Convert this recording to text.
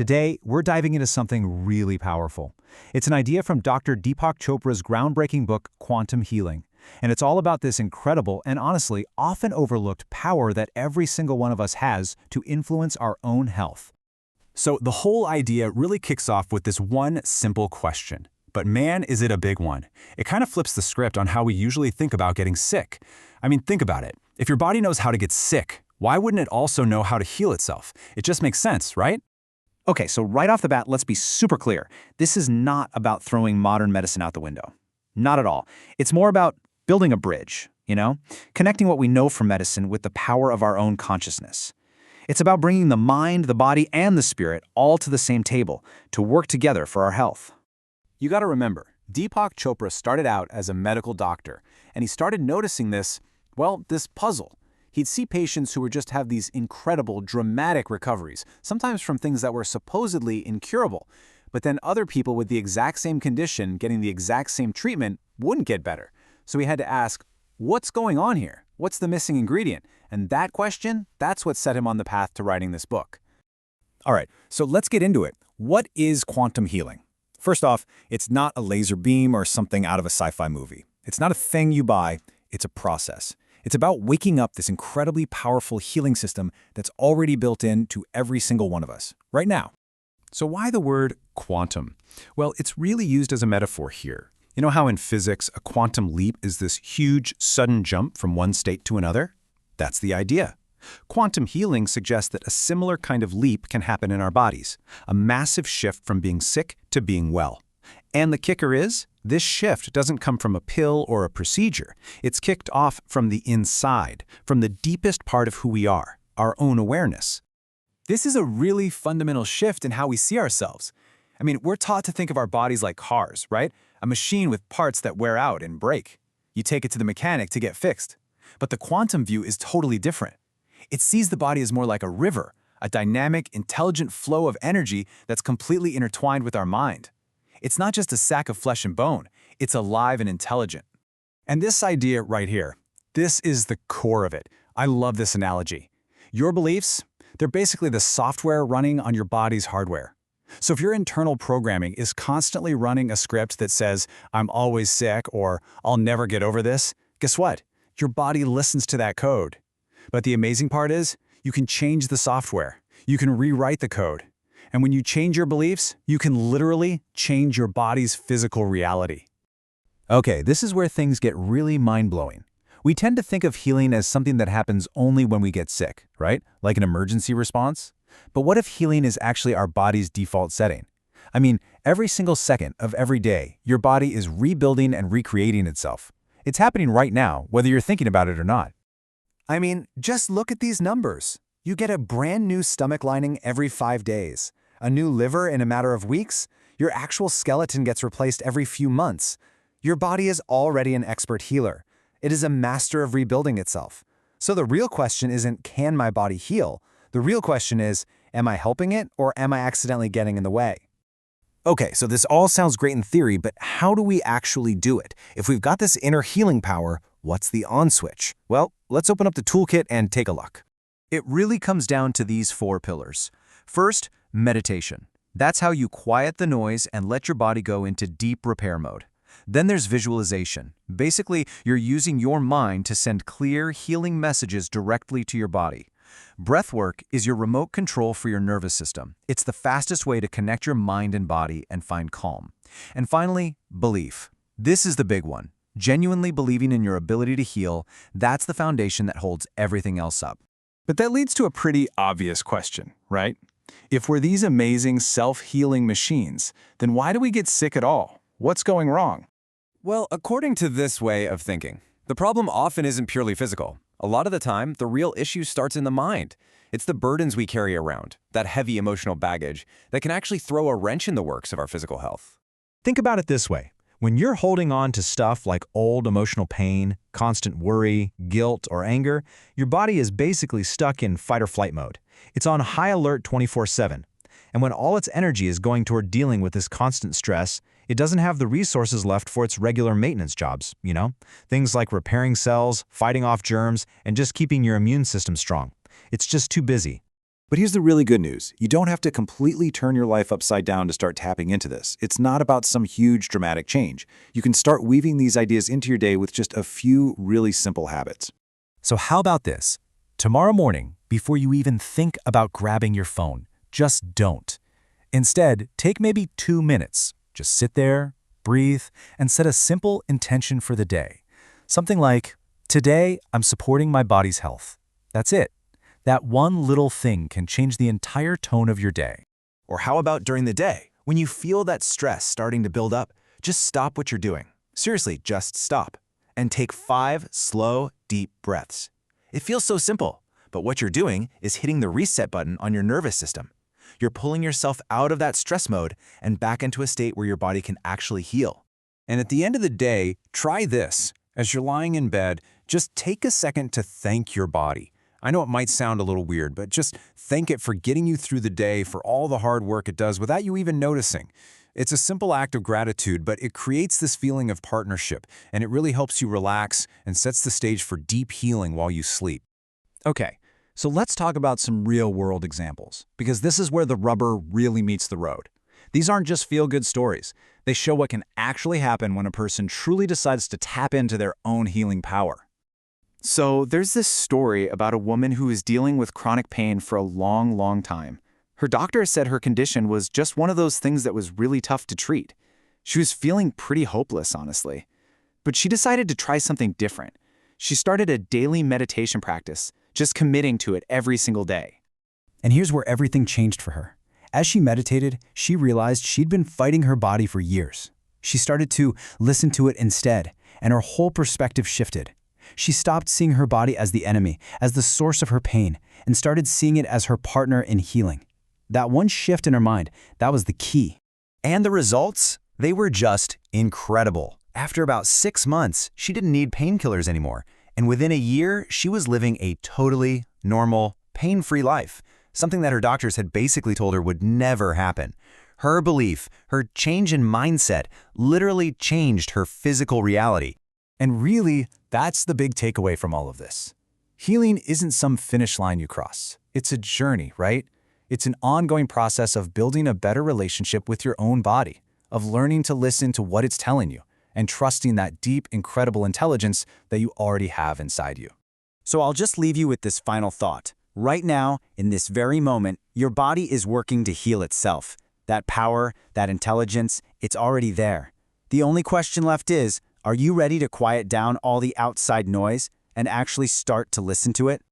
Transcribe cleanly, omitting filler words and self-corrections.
Today, we're diving into something really powerful. It's an idea from Dr. Deepak Chopra's groundbreaking book, Quantum Healing. And it's all about this incredible and honestly often overlooked power that every single one of us has to influence our own health. So the whole idea really kicks off with this one simple question. But man, is it a big one. It kind of flips the script on how we usually think about getting sick. I mean, think about it. If your body knows how to get sick, why wouldn't it also know how to heal itself? It just makes sense, right? Okay, so right off the bat, let's be super clear. This is not about throwing modern medicine out the window. Not at all. It's more about building a bridge, connecting what we know from medicine with the power of our own consciousness. It's about bringing the mind, the body, and the spirit all to the same table to work together for our health. You got to remember, Deepak Chopra started out as a medical doctor, and he started noticing this puzzle. He'd see patients who would just have these incredible, dramatic recoveries, sometimes from things that were supposedly incurable. But then other people with the exact same condition getting the exact same treatment wouldn't get better. So he had to ask, what's going on here? What's the missing ingredient? And that question, that's what set him on the path to writing this book. All right, so let's get into it. What is quantum healing? First off, it's not a laser beam or something out of a sci-fi movie. It's not a thing you buy, it's a process. It's about waking up this incredibly powerful healing system that's already built into every single one of us, right now. So why the word quantum? Well, it's really used as a metaphor here. You know how in physics, a quantum leap is this huge, sudden jump from one state to another? That's the idea. Quantum healing suggests that a similar kind of leap can happen in our bodies, a massive shift from being sick to being well. And the kicker is, this shift doesn't come from a pill or a procedure. It's kicked off from the inside, from the deepest part of who we are, our own awareness. This is a really fundamental shift in how we see ourselves. I mean, we're taught to think of our bodies like cars, right? A machine with parts that wear out and break. You take it to the mechanic to get fixed. But the quantum view is totally different. It sees the body as more like a river, a dynamic, intelligent flow of energy that's completely intertwined with our mind. It's not just a sack of flesh and bone, it's alive and intelligent. And this idea right here, this is the core of it. I love this analogy. Your beliefs, they're basically the software running on your body's hardware. So if your internal programming is constantly running a script that says, I'm always sick or I'll never get over this, guess what? Your body listens to that code. But the amazing part is, you can change the software. You can rewrite the code. And when you change your beliefs, you can literally change your body's physical reality. Okay, this is where things get really mind-blowing. We tend to think of healing as something that happens only when we get sick, right? Like an emergency response. But what if healing is actually our body's default setting? I mean, every single second of every day, your body is rebuilding and recreating itself. It's happening right now, whether you're thinking about it or not. I mean, just look at these numbers. You get a brand new stomach lining every 5 days. A new liver in a matter of weeks. Your actual skeleton gets replaced every few months. Your body is already an expert healer. It is a master of rebuilding itself. So the real question isn't, can my body heal? The real question is, am I helping it or am I accidentally getting in the way? Okay, so this all sounds great in theory, but how do we actually do it? If we've got this inner healing power, what's the on switch? Well, let's open up the toolkit and take a look. It really comes down to these 4 pillars. First, meditation. That's how you quiet the noise and let your body go into deep repair mode. Then there's visualization. Basically, you're using your mind to send clear, healing messages directly to your body. Breathwork is your remote control for your nervous system. It's the fastest way to connect your mind and body and find calm. And finally, belief. This is the big one. Genuinely believing in your ability to heal, that's the foundation that holds everything else up. But that leads to a pretty obvious question, right? If we're these amazing self-healing machines, then why do we get sick at all? What's going wrong? Well, according to this way of thinking, the problem often isn't purely physical. A lot of the time, the real issue starts in the mind. It's the burdens we carry around, that heavy emotional baggage, that can actually throw a wrench in the works of our physical health. Think about it this way. When you're holding on to stuff like old emotional pain, constant worry, guilt, or anger, your body is basically stuck in fight or flight mode. It's on high alert 24/7. And when all its energy is going toward dealing with this constant stress, it doesn't have the resources left for its regular maintenance jobs, Things like repairing cells, fighting off germs, and just keeping your immune system strong. It's just too busy. But here's the really good news. You don't have to completely turn your life upside down to start tapping into this. It's not about some huge dramatic change. You can start weaving these ideas into your day with just a few really simple habits. So how about this? Tomorrow morning, before you even think about grabbing your phone, just don't. Instead, take maybe 2 minutes. Just sit there, breathe, and set a simple intention for the day. Something like, today I'm supporting my body's health. That's it. That one little thing can change the entire tone of your day. Or how about during the day? When you feel that stress starting to build up, just stop what you're doing. Seriously, just stop. And take 5 slow, deep breaths. It feels so simple, but what you're doing is hitting the reset button on your nervous system. You're pulling yourself out of that stress mode and back into a state where your body can actually heal. And at the end of the day, try this. As you're lying in bed, just take a second to thank your body. I know it might sound a little weird, but just thank it for getting you through the day, for all the hard work it does without you even noticing. It's a simple act of gratitude, but it creates this feeling of partnership, and it really helps you relax and sets the stage for deep healing while you sleep. Okay, so let's talk about some real-world examples, because this is where the rubber really meets the road. These aren't just feel-good stories. They show what can actually happen when a person truly decides to tap into their own healing power. So there's this story about a woman who was dealing with chronic pain for a long time. Her doctor said her condition was just one of those things that was really tough to treat. She was feeling pretty hopeless, honestly. But she decided to try something different. She started a daily meditation practice, just committing to it every single day. And here's where everything changed for her. As she meditated, she realized she'd been fighting her body for years. She started to listen to it instead, and her whole perspective shifted. She stopped seeing her body as the enemy, as the source of her pain, and started seeing it as her partner in healing. That one shift in her mind, that was the key. And the results? They were just incredible. After about 6 months, she didn't need painkillers anymore, and within a year, she was living a totally normal, pain-free life, something that her doctors had basically told her would never happen. Her belief, her change in mindset, literally changed her physical reality. And really, that's the big takeaway from all of this. Healing isn't some finish line you cross. It's a journey, right? It's an ongoing process of building a better relationship with your own body, of learning to listen to what it's telling you, and trusting that deep, incredible intelligence that you already have inside you. So I'll just leave you with this final thought. Right now, in this very moment, your body is working to heal itself. That power, that intelligence, it's already there. The only question left is, are you ready to quiet down all the outside noise and actually start to listen to it?